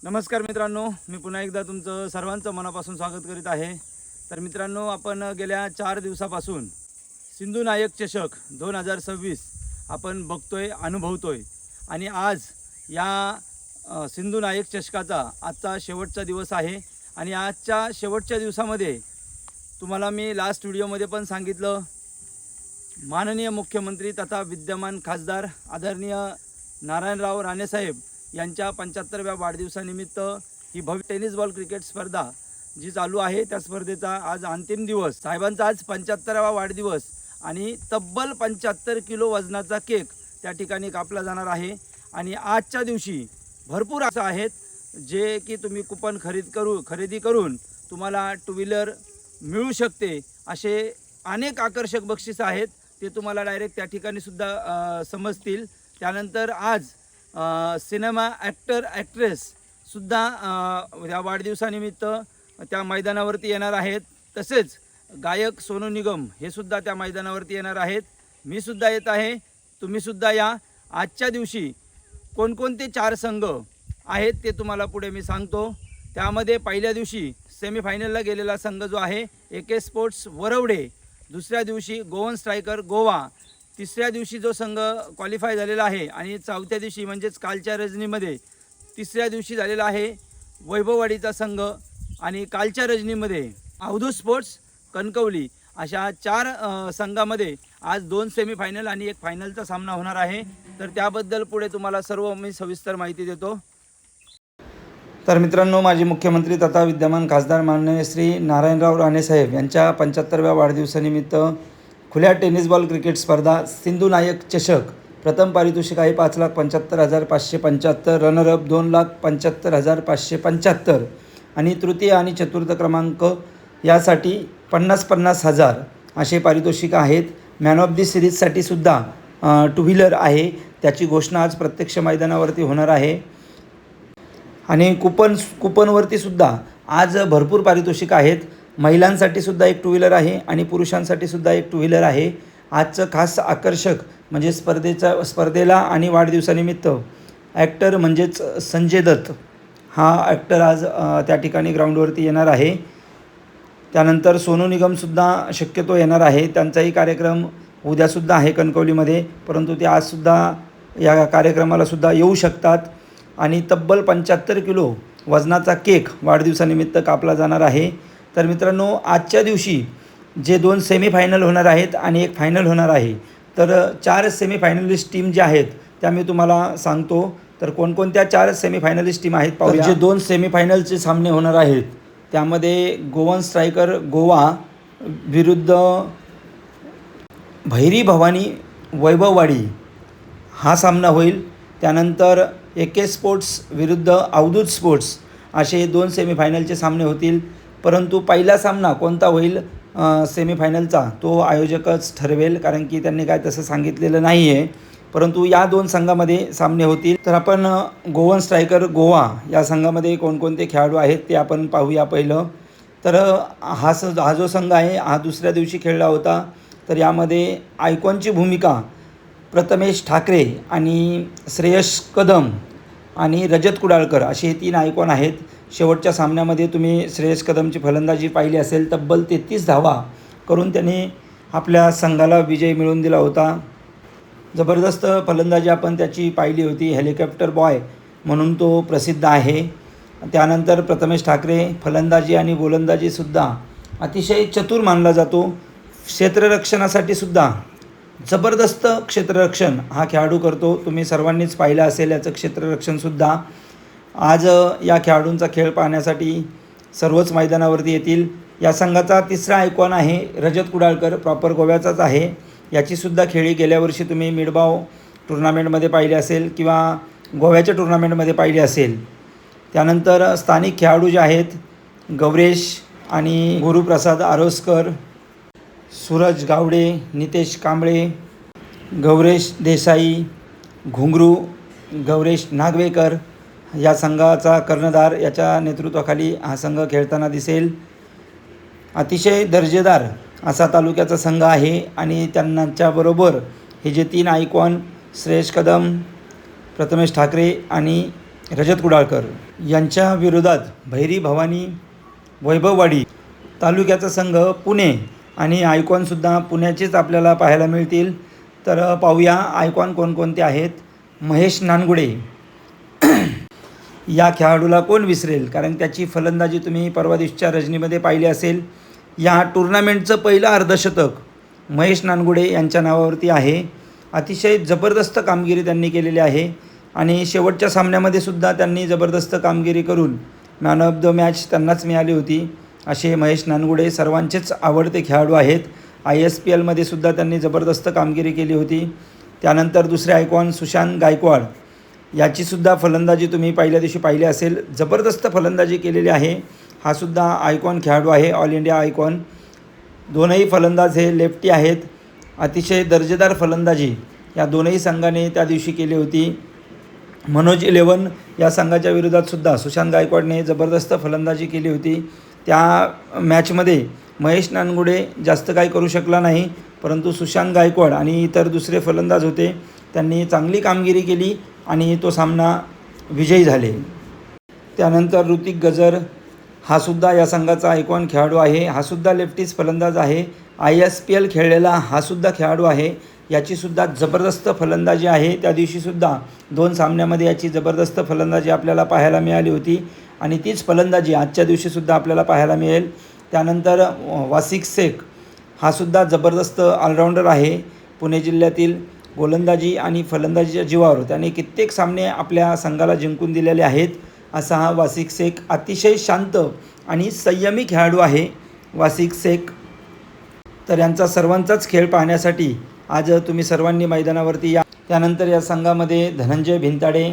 नमस्कार मित्रांनो, मी पुन्हा एकदा तुमचं सर्वांचं मनापासून स्वागत करीत आहे। तर मित्रांनो, आपण गेल्या 4 दिवसापासून सिंधू नायक चषक 2026 आपण बघतोय, अनुभवतोय आणि आज या सिंधू नायक चषकाचा आजचा शेवटचा दिवस आहे। आणि आजच्या शेवटच्या दिवसामध्ये तुम्हाला मी लास्ट व्हिडिओमध्ये पण सांगितलं, माननीय मुख्यमंत्री तथा विद्यमान खासदार आदरणीय नारायणराव राणेसाहेब यांच्या 75व्या वाढदिवसानिमित्त ही भव्य टेनिस बॉल क्रिकेट स्पर्धा जी चालू आहे, त्या स्पर्धेचा आज अंतिम दिवस। साहेबांचा आज 75वा वाढदिवस आणि तब्बल 75 किलो वजनाचा केक त्या ठिकाणी कापला जाणार आहे। आणि आजच्या दिवशी भरपूर असं आहेत जे की तुम्ही कुपन खरेदी करून तुम्हाला टू व्हीलर मिळू शकते, असे अनेक आकर्षक बक्षीस आहेत, ते तुम्हाला डायरेक्ट त्या ठिकाणी सुद्धा समजतील। त्यानंतर आज सिनेमा ॲक्टर ॲक्ट्रेससुद्धा या वाढदिवसानिमित्त त्या मैदानावरती येणार आहेत। तसेच गायक सोनू निगम हे सुद्धा त्या मैदानावरती येणार आहेत। मी सुद्धा येत आहे, तुम्हीसुद्धा या। आजच्या दिवशी कोणकोणते 4 संघ आहेत ते तुम्हाला पुढे मी सांगतो। त्यामध्ये पहिल्या दिवशी सेमीफायनलला गेलेला संघ जो आहे AK स्पोर्ट्स वरवडे, दुसऱ्या दिवशी गोवन स्ट्रायकर गोवा, तिसऱ्या दिवशी जो संघ क्वालिफाय झालेला आहे आणि चौथ्या दिवशी म्हणजेच कालच्या रजनीमध्ये तिसऱ्या दिवशी झालेला आहे वैभववाडीचा संघ, आणि कालच्या रजनीमध्ये अवधूत स्पोर्ट्स कणकवली, अशा 4 संघामध्ये आज 2 सेमीफायनल आणि 1 फायनलचा सामना होणार आहे। तर त्याबद्दल पुढे तुम्हाला सर्व मी सविस्तर माहिती देतो। तर मित्रांनो, माजी मुख्यमंत्री तथा विद्यमान खासदार माननीय श्री नारायणराव राणेसाहेब यांच्या 75व्या वाढदिवसानिमित्त खुल्या टेनिस बॉल क्रिकेट स्पर्धा सिंधू नायक चषक, प्रथम पारितोषिक आहे 5,75,575, रनरअप 2,75,575 आणि तृतीय आणि चतुर्थ क्रमांक यासाठी 50,000 असे पारितोषिक आहेत। मॅन ऑफ दी सिरीजसाठी सुद्धा टू व्हीलर आहे, त्याची घोषणा आज प्रत्यक्ष मैदानावरती होणार आहे। आणि कुपनवरती सुद्धा आज भरपूर पारितोषिक आहेत। महिलांसाठी सुद्धा 1 टू व्हीलर आहे आणि पुरुषांसाठी सुद्धा 1 टू व्हीलर आहे। आजचं खास आकर्षक म्हणजे स्पर्धेला आणि वाढदिवसानिमित्त ॲक्टर म्हणजेच संजय दत्त हा ॲक्टर आज त्या ठिकाणी ग्राउंडवरती येणार आहे। त्यानंतर सोनू निगमसुद्धा शक्यतो येणार आहे, त्यांचाही कार्यक्रम उद्यासुद्धा आहे कणकवलीमध्ये, परंतु ते आजसुद्धा या कार्यक्रमाला सुद्धा येऊ शकतात। आणि तब्बल 75 किलो वजनाचा केक वाढदिवसानिमित्त कापला जाणार आहे। तर मित्रांनो, आजच्या दिवशी जे 2 सेमीफायनल होणार आहेत आणि 1 फायनल होणार आहे, तर 4 सेमीफायनलिस्ट टीम ज्या आहेत त्या मी तुम्हाला सांगतो। तर कोणकोणत्या 4 सेमीफायनलिस्ट टीम आहेत पाहूया। जे 2 सेमीफायनलचे सामने होणार आहेत त्यामध्ये गोवन स्ट्रायकर गोवा विरुद्ध भैरी भवानी वैभववाडी हा सामना होईल। त्यानंतर AK स्पोर्ट्स विरुद्ध अवधूत स्पोर्ट्स असे 2 सेमीफायनलचे सामने होतील। परंतु पहिला सामना कोणता होईल सेमीफायनलचा तो आयोजकच ठरवेल, कारण की त्यांनी काय तसं सांगितलेलं नाही आहे। परंतु या 2 संघामध्ये सामने होतील। तर आपण गोवन स्ट्रायकर गोवा या संघामध्ये कोणकोणते खेळाडू आहेत ते आपण पाहूया पहिलं। तर हा जो संघ आहे हा दुसऱ्या दिवशी खेळला होता। तर यामध्ये आयकॉनची भूमिका प्रथमेश ठाकरे आणि श्रेयस कदम आणि रजत कुडाळकर असे 3 आयकॉन आहेत। शेवटच्या सामन्यामध्ये तुम्ही श्रेयस कदमची फलंदाजी पाहिली असेल, तब्बल 33 धावा करून त्याने आपल्या संघाला विजय मिळवून दिला होता। जबरदस्त फलंदाजी आपण त्याची पाहिली होती, हेलिकॉप्टर बॉय म्हणून तो प्रसिद्ध आहे। त्यानंतर प्रथमेश ठाकरे फलंदाजी आणि गोलंदाजीसुद्धा अतिशय चतुर मानला जातो। क्षेत्ररक्षणासाठी सुद्धा जबरदस्त क्षेत्ररक्षण हा खेळाडू करतो, तुम्ही सर्वांनीच पाहिलं असेल याचं क्षेत्ररक्षणसुद्धा। आज या खेळाडूंचा खेळ पाहण्यासाठी सर्वच मैदानावरती येतील। या संघाचा 3रा आयकॉन आहे रजत कुडाळकर, प्रॉपर गोव्याचाच आहे। याचीसुद्धा खेळी गेल्या वर्षी तुम्ही मिडबाव टुर्नामेंटमध्ये पाहिली असेल किंवा गोव्याच्या टुर्नामेंटमध्ये पाहिली असेल। त्यानंतर स्थानिक खेळाडू जे आहेत गौरेश आणि गुरुप्रसाद आरोस्कर, सूरज गावडे, नितेश कांबळे, गौरेश देसाई, घुंगरू, गौरेश नागवेकर या संघाचा कर्णधार याच्या नेतृत्वाखाली हा संघ खेळताना दिसेल। अतिशय दर्जेदार असा तालुक्याचा संघ आहे आणि त्यांच्याबरोबर हे जे 3 आयकॉन श्रेयस कदम, प्रथमेश ठाकरे आणि रजत कुडाळकर यांच्या विरोधात भैरी भवानी वैभववाडी तालुक्याचा संघ पुणे आणि आयकॉनसुद्धा पुण्याचेच आपल्याला पाहायला मिळतील. तर पाहूया आयकॉन कोणकोणते आहेत. महेश नानगुडे या खेळाडूला कोण विसरेल, कारण त्याची फलंदाजी तुम्ही परवा दिवशीच्या रजनीमध्ये पाहिली असेल. या टुर्नामेंटचं पहिलं अर्धशतक महेश नानगुडे यांच्या नावावरती आहे. अतिशय जबरदस्त कामगिरी त्यांनी केलेली आहे आणि शेवटच्या सामन्यामध्ये सुद्धा त्यांनी जबरदस्त कामगिरी करून मॅन ऑफ द मॅच त्यांनाच मिळाली होती. असे महेश नानगुडे सर्वांचेच आवडते खेळाडू आहेत. ISPLमध्ये सुद्धा त्यांनी जबरदस्त कामगिरी केली होती. त्यानंतर दुसरे आयकॉन सुशांत गायकवाड याचीसुद्धा फलंदाजी तुम्ही पहिल्या दिवशी पाहिली असेल. जबरदस्त फलंदाजी केलेली आहे. हा सुद्धा आयकॉन खेळाडू आहे, ऑल इंडिया आयकॉन. दोनही फलंदाज हे लेफ्टी आहेत. अतिशय दर्जेदार फलंदाजी या दोनही संघाने त्या दिवशी केली होती. मनोज 11 या संघाच्या विरोधातसुद्धा सुशांत गायकवाडने जबरदस्त फलंदाजी केली होती. त्या मॅचमध्ये महेश नानगुडे जास्त काही करू शकला नाही, परंतु सुशांत गायकवाड आणि इतर दुसरे फलंदाज होते, त्यांनी चांगली कामगिरी केली आणि तो सामना विजयी झाले. त्यानंतर ऋतिक गजर हा सुद्धा या संघाचा आयकॉन खेळाडू आहे. हा सुद्धा लेफ्टीज फलंदाज आहे. ISPL खेळलेला हा सुद्धा खेळाडू आहे. याचीसुद्धा जबरदस्त फलंदाजी आहे. त्या दिवशीसुद्धा 2 सामन्यामध्ये याची जबरदस्त फलंदाजी आपल्याला पाहायला मिळाली होती आणि तीच फलंदाजी आजच्या दिवशीसुद्धा आपल्याला पाहायला मिळेल. त्यानंतर वासिक शेख हा सुद्धा जबरदस्त ऑलराऊंडर आहे. पुणे जिल्ह्यातील गोलंदाजी आणि फलंदाजीच्या जीवावर त्याने कित्येक सामने आपल्या संघाला जिंकून दिलेले आहेत. असा हा वासिक शेख अतिशय शांत आणि संयमी खेळाडू आहे वासिक शेख. तर यांचा सर्वांचाच खेळ पाहण्यासाठी आज तुम्ही सर्वांनी मैदानावरती या. त्यानंतर या संघामध्ये धनंजय भिंताडे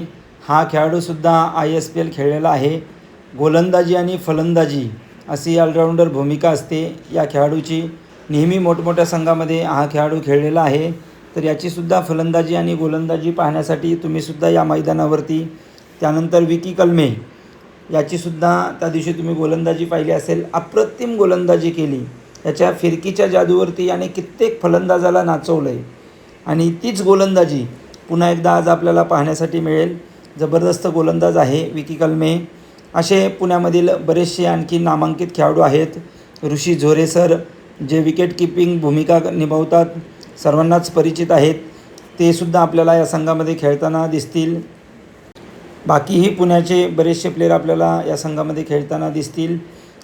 हा खेळाडूसुद्धा ISPL खेळलेला आहे. गोलंदाजी आणि फलंदाजी अशी ऑलराऊंडर भूमिका असते या खेळाडूची. नेहमी मोठमोठ्या संघामध्ये हा खेळाडू खेळलेला आहे. तर याचीसुद्धा फलंदाजी आणि गोलंदाजी पाहण्यासाठी तुम्हीसुद्धा या मैदानावरती. त्यानंतर विकी कलमे याचीसुद्धा त्या दिवशी तुम्ही गोलंदाजी पाहिली असेल. अप्रतिम गोलंदाजी केली. त्याच्या फिरकीच्या जादूवरती याने कित्येक फलंदाजाला नाचवलं आहे आणि तीच गोलंदाजी पुन्हा एकदा आज आपल्याला पाहण्यासाठी मिळेल. जबरदस्त गोलंदाज आहे विकी कलमे. असे पुण्यामधील बरेचसे आणखी नामांकित खेळाडू आहेत. ऋषी झोरे सर जे विकेट किपिंग भूमिका निभावतात, सर्वांनाच परिचित आहेत, ते सुद्धा आपल्याला या संघामध्ये खेळताना दिसतील. बाकीही पुण्याचे बरेचसे प्लेयर आपल्याला या संघामध्ये खेळताना दिसतील.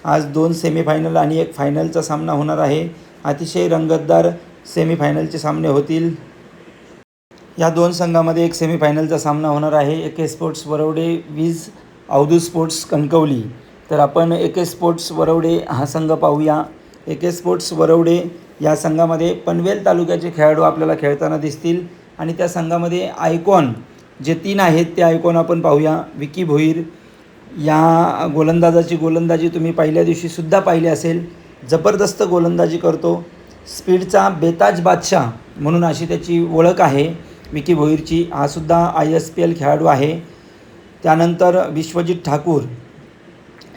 आज 2 सेमीफायनल आणि 1 फायनलचा सामना होणार आहे. अतिशय रंगतदार सेमीफायनलचे सामने होतील. या 2 संघामध्ये 1 सेमीफायनलचा सामना होणार आहे. AK स्पोर्ट्स वरवडे विज अवधूत स्पोर्ट्स कणकवली. तर आपण AK स्पोर्ट्स वरवडे हा संघ पाहूया. AK स्पोर्ट्स वरवडे या संघामध्ये पनवेल तालुक्याचे खेळाडू आपल्याला खेळताना दिसतील आणि त्या संघामध्ये आयकॉन जे 3 आहेत ते आयकॉन आपण पाहूया. विकी भोईर या गोलंदाजाची गोलंदाजी तुम्ही पहिल्या दिवशीसुद्धा पाहिली असेल. जबरदस्त गोलंदाजी करतो. स्पीडचा बेताज बादशाह म्हणून अशी त्याची ओळख आहे विकी भोईरची. हा सुद्धा ISPL खेळाडू आहे. त्यानंतर विश्वजित ठाकूर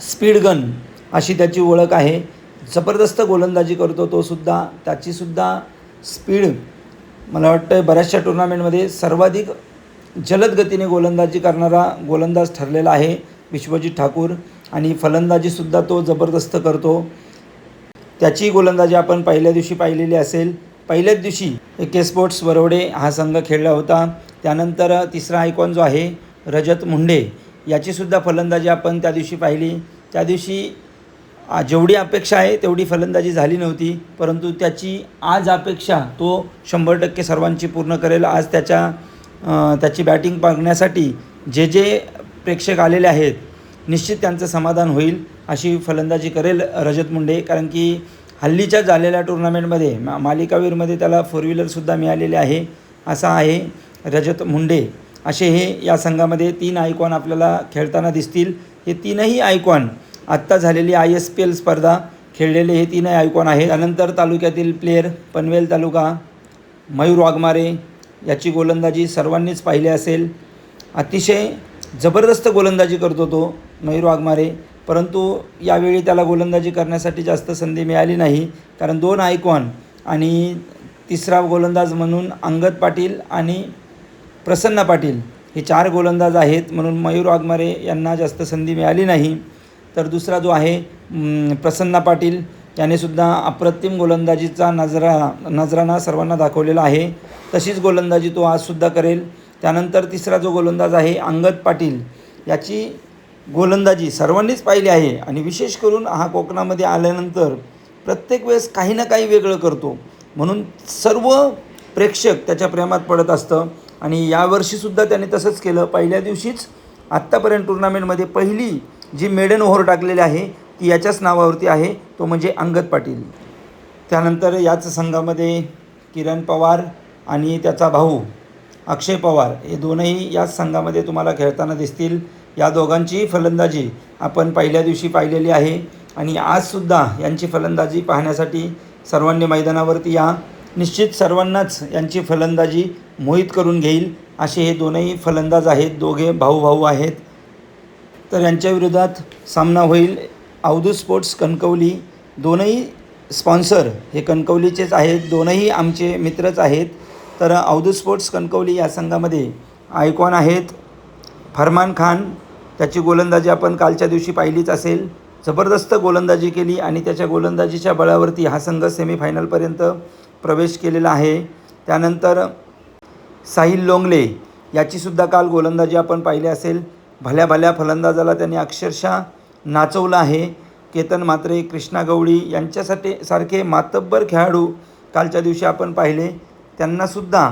स्पीड गन अशी त्याची ओळख आहे. जबरदस्त गोलंदाजी करतो तो सुद्धा. त्याचीसुद्धा स्पीड मला वाटतं बऱ्याचशा टुर्नामेंटमध्ये सर्वाधिक जलद गतीने गोलंदाजी करणारा गोलंदाज ठरलेला आहे विश्वजित ठाकूर आणि फलंदाजीसुद्धा तो जबरदस्त करतो. त्याची गोलंदाजी आपण पहिल्या दिवशी पाहिलेली असेल. पहिल्याच दिवशी AK स्पोर्ट्स वरवडे हा संघ खेळला होता. त्यानंतर तिसरा आयकॉन जो आहे रजत मुंडे याचीसुद्धा फलंदाजी आपण त्या दिवशी पाहिली. त्या दिवशी जेवढी अपेक्षा आहे तेवढी फलंदाजी झाली नव्हती, परंतु त्याची आज अपेक्षा तो 100% सर्वांची पूर्ण करेल. आज त्याची बॅटिंग पाहण्यासाठी जे प्रेक्षक आलेले आहेत निश्चित त्यांचं समाधान होईल अशी फलंदाजी करेल रजत मुंडे. कारण की हल्लीच्या झालेल्या टुर्नामेंटमध्ये मालिकावीरमध्ये त्याला 4 व्हीलरसुद्धा मिळालेले आहे. असा आहे रजत मुंडे. असे हे या संघामध्ये 3 आयकॉन आपल्याला खेळताना दिसतील. हे 3ही आयकॉन आत्ता झालेली ISPL स्पर्धा खेळलेले हे 3 आयकॉन आहेत. त्यानंतर तालुक्यातील प्लेयर पनवेल तालुका मयूर वाघमारे याची गोलंदाजी सर्वांनीच पाहिली असेल. अतिशय जबरदस्त गोलंदाजी करतो तो मयूर वाघमारे, परंतु यावेळी त्याला गोलंदाजी करण्यासाठी जास्त संधी मिळाली नाही, कारण 2 आयकॉन आणि तिसरा गोलंदाज म्हणून अंगद पाटील आणि प्रसन्न पाटील हे 4 गोलंदाज आहेत, म्हणून मयूर वाघमारे यांना जास्त संधी मिळाली नाही. तर दुसरा जो आहे प्रसन्ना पाटील यानेसुद्धा अप्रतिम गोलंदाजीचा नजराना सर्वांना दाखवलेला आहे. तशीच गोलंदाजी तो आजसुद्धा करेल. त्यानंतर तिसरा जो गोलंदाज आहे अंगद पाटील, याची गोलंदाजी सर्वांनीच पाहिली आहे आणि विशेष करून हा कोकणामध्ये आल्यानंतर प्रत्येक वेळेस काही ना काही वेगळं करतो, म्हणून सर्व प्रेक्षक त्याच्या प्रेमात पडत असतं. आणि यावर्षीसुद्धा त्याने तसंच केलं. पहिल्या दिवशीच आत्तापर्यंत टुर्नामेंटमध्ये पहिली जी मेडन ओव्हर टाकलेली आहे ती याच्याच नावावरती आहे, तो म्हणजे अंगद पाटील. त्यानंतर याच संघामध्ये किरण पवार आणि त्याचा भाऊ अक्षय पवार हे दोनही याच संघामध्ये तुम्हाला खेळताना दिसतील. या दोघांची फलंदाजी आपण पहिल्या दिवशी पाहिलेली आहे आणि आजसुद्धा यांची फलंदाजी पाहण्यासाठी सर्वांनी मैदानावरती या. निश्चित सर्वांनाच यांची फलंदाजी मोहित करून घेईल असे हे दोनही फलंदाज आहेत. दोघे भाऊ आहेत. तर यांच्या विरोधात सामना होईल. अवधूत स्पोर्ट्स कणकवली, दोनही स्पॉन्सर हे कणकवलीचेच आहेत, दोनही आमचे मित्रच आहेत. तर अवधूत स्पोर्ट्स कणकवली या संघामध्ये आयकॉन आहेत फरमान खान, त्याची गोलंदाजी आपण कालच्या दिवशी पाहिलीच असेल. जबरदस्त गोलंदाजी केली आणि त्याच्या गोलंदाजीच्या बळावरती हा संघ सेमीफायनलपर्यंत प्रवेश केलेला आहे. त्यानंतर साहिल लोंगले याचीसुद्धा काल गोलंदाजी आपण पाहिली असेल. भल्या फलंदाजाला त्यांनी अक्षरशः नाचवलं आहे. केतन म्हात्रे, कृष्णा गवळी यांच्यासाठी सारखे मातब्बर खेळाडू कालच्या दिवशी आपण पाहिले, त्यांनासुद्धा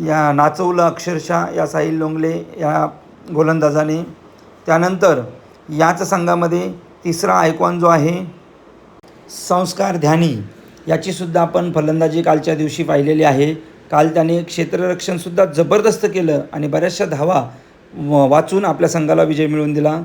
या नाचवलं अक्षरशः या साहिल लोंगले या गोलंदाजाने. त्यानंतर याच संघामध्ये तिसरा आयकॉन जो आहे संस्कार ध्यानी, याचीसुद्धा आपण फलंदाजी कालच्या दिवशी पाहिलेली आहे. काल त्याने क्षेत्ररक्षणसुद्धा जबरदस्त केलं आणि बऱ्याचशा धावा वाचून आपल्या संघाला विजय मिळवून दिला.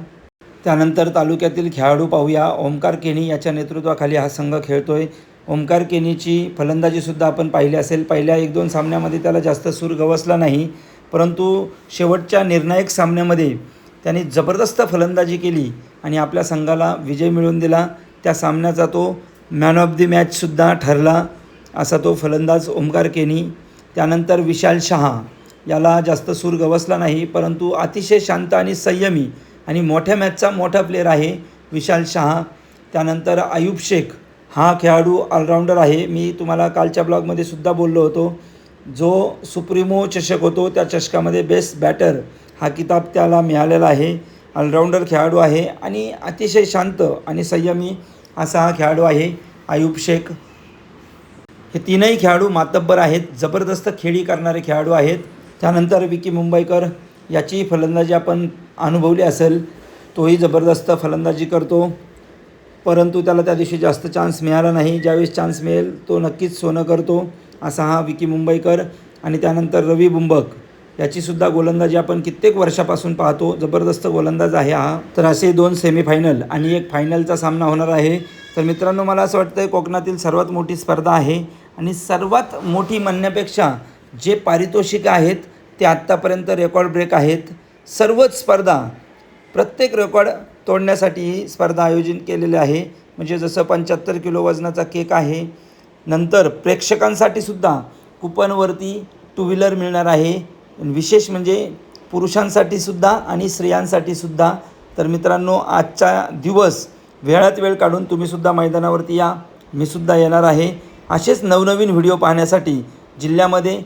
त्यानंतर तालुक्यातील खेळाडू पाहूया. ओमकार केनी याच्या नेतृत्वाखाली हा संघ खेळतो आहे. ओमकार केनीची फलंदाजीसुद्धा आपण पाहिली असेल. पहिल्या 1-2 सामन्यामध्ये त्याला जास्त सूर गवसला नाही, परंतु शेवटच्या निर्णायक सामन्यामध्ये त्याने जबरदस्त फलंदाजी केली आणि आपल्या संघाला विजय मिळवून दिला. त्या सामन्याचा तो मॅन ऑफ द मॅचसुद्धा ठरला असा तो फलंदाज ओमकार केनी. त्यानंतर विशाल शहा, याला जास्त सूर गवसला नाही, परंतु अतिशय शांत आणि संयमी आणि मोठ्या मॅचचा मोठा प्लेअर आहे विशाल शहा. त्यानंतर आयुब शेख हा खेळाडू ऑलराऊंडर आहे. मी तुम्हाला कालच्या ब्लॉगमध्ये सुद्धा बोललो होतो, जो सुप्रीमो चषक होतो त्या चषकामध्ये बेस्ट बॅटर हा किताब त्याला मिळालेला आहे. ऑलराऊंडर खेळाडू आहे आणि अतिशय शांत आणि संयमी असा हा खेळाडू आहे आयुब शेख. हे तीनही खेळाडू मातब्बर आहेत, जबरदस्त खेळी करणारे खेळाडू आहेत. त्यानंतर विकी मुंबईकर, याची फलंदाजी आपण अनुभवली असेल. तोही जबरदस्त फलंदाजी करतो, परंतु त्याला त्या दिवशी जास्त चान्स मिळाला नाही. ज्यावेळेस चान्स मिळेल तो नक्कीच सोनं करतो असा हा विकी मुंबईकर. आणि त्यानंतर रवी बुंबक, याचीसुद्धा गोलंदाजी आपण कित्येक वर्षापासून पाहतो, जबरदस्त गोलंदाज आहे हा. तर असे 2 सेमीफायनल आणि एक फायनलचा सामना होणार आहे. तर मित्रांनो, मला असं वाटतं कोकणातील सर्वात मोठी स्पर्धा आहे आणि सर्वात मोठी म्हणण्यापेक्षा जे पारितोषिक आहेत ते आत्तापर्यंत रेकॉर्ड ब्रेक आहेत. सर्वच स्पर्धा, प्रत्येक रेकॉर्ड तोडण्यासाठी ही स्पर्धा आयोजित केलेली आहे. म्हणजे जसं 75 किलो वजनाचा केक आहे. नंतर प्रेक्षकांसाठीसुद्धा कुपनवरती 2 व्हीलर मिळणार आहे. विशेष म्हणजे पुरुषांसाठीसुद्धा आणि स्त्रियांसाठीसुद्धा. तर मित्रांनो, आजचा दिवस वेळात वेळ काढून तुम्हीसुद्धा मैदानावरती या, मीसुद्धा येणार आहे. असेच नवनवीन व्हिडिओ पाहण्यासाठी जिल्ह्यामध्ये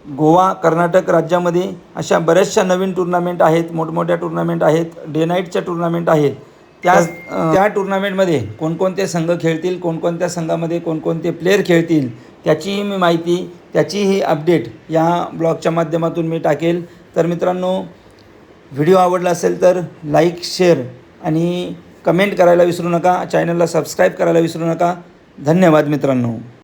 गोवा, कर्नाटक राज्यामध्ये अशा बऱ्याचशा नवीन टुर्नामेंट आहेत, मोठमोठ्या टुर्नामेंट आहेत, डे नाईटच्या टुर्नामेंट आहेत. त्या टुर्नामेंटमध्ये कोणकोणते संघ खेळतील, कोणकोणत्या संघामध्ये कोणकोणते प्लेयर खेळतील, त्याचीही मी माहिती, त्याचीही अपडेट या ब्लॉगच्या माध्यमातून मी टाकेल. तर मित्रांनो, व्हिडिओ आवडला असेल तर लाईक, शेअर आणि कमेंट करायला विसरू नका. चॅनलला सबस्क्राईब करायला विसरू नका. धन्यवाद मित्रांनो.